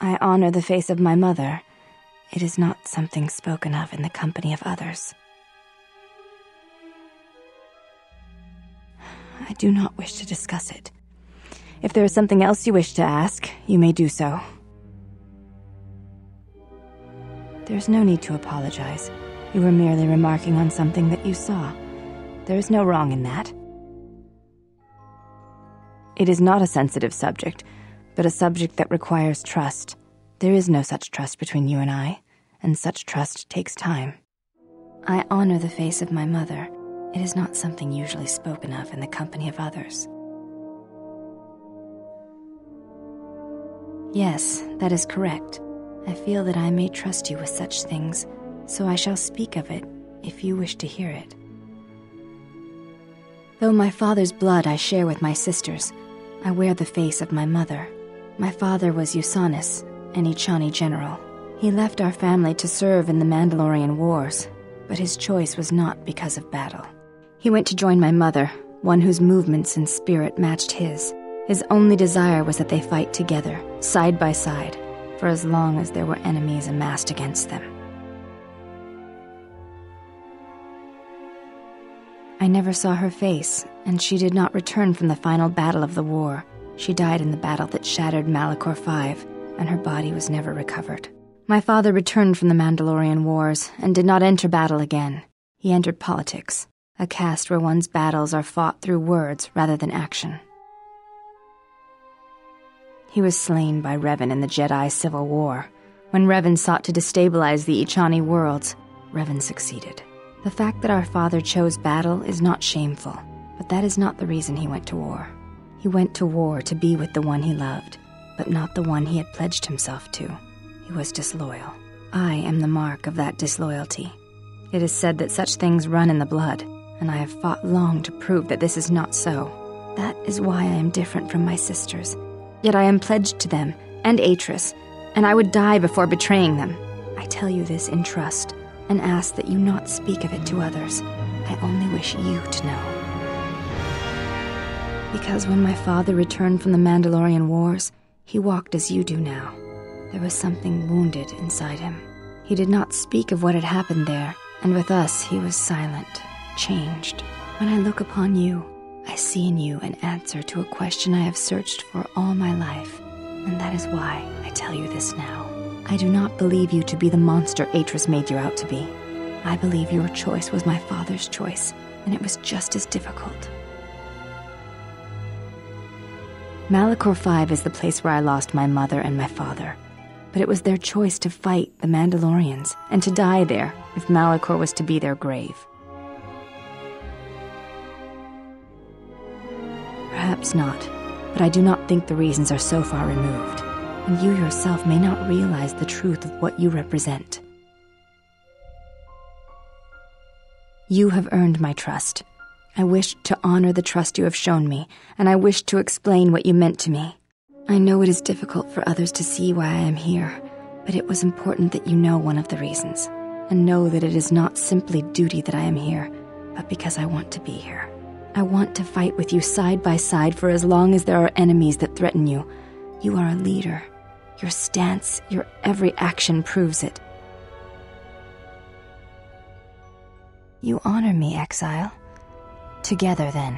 I honor the face of my mother. It is not something spoken of in the company of others. I do not wish to discuss it. If there is something else you wish to ask, you may do so. There is no need to apologize. You were merely remarking on something that you saw. There is no wrong in that. It is not a sensitive subject, but a subject that requires trust. There is no such trust between you and such trust takes time. I honor the face of my mother. It is not something usually spoken of in the company of others. Yes, that is correct. I feel that I may trust you with such things, so I shall speak of it if you wish to hear it. Though my father's blood I share with my sisters, I wear the face of my mother. My father was Yusanis, an Echani general. He left our family to serve in the Mandalorian wars, but his choice was not because of battle. He went to join my mother, one whose movements and spirit matched his. His only desire was that they fight together, side by side, for as long as there were enemies amassed against them. I never saw her face, and she did not return from the final battle of the war. She died in the battle that shattered Malachor V, and her body was never recovered. My father returned from the Mandalorian wars and did not enter battle again. He entered politics, a caste where one's battles are fought through words rather than action. He was slain by Revan in the Jedi Civil War. When Revan sought to destabilize the Echani worlds, Revan succeeded. The fact that our father chose battle is not shameful, but that is not the reason he went to war. He went to war to be with the one he loved, but not the one he had pledged himself to. He was disloyal. I am the mark of that disloyalty. It is said that such things run in the blood, and I have fought long to prove that this is not so. That is why I am different from my sisters. Yet I am pledged to them, and Atris, and I would die before betraying them. I tell you this in trust, and ask that you not speak of it to others. I only wish you to know. Because when my father returned from the Mandalorian wars, he walked as you do now. There was something wounded inside him. He did not speak of what had happened there, and with us he was silent, changed. When I look upon you, I see in you an answer to a question I have searched for all my life, and that is why I tell you this now. I do not believe you to be the monster Atris made you out to be. I believe your choice was my father's choice, and it was just as difficult. Malachor V is the place where I lost my mother and my father, but it was their choice to fight the Mandalorians and to die there if Malachor was to be their grave. Perhaps not, but I do not think the reasons are so far removed, and you yourself may not realize the truth of what you represent. You have earned my trust. I wish to honor the trust you have shown me, and I wish to explain what you meant to me. I know it is difficult for others to see why I am here, but it was important that you know one of the reasons, and know that it is not simply duty that I am here, but because I want to be here. I want to fight with you side by side for as long as there are enemies that threaten you. You are a leader. Your stance, your every action proves it. You honor me, Exile. Together, then.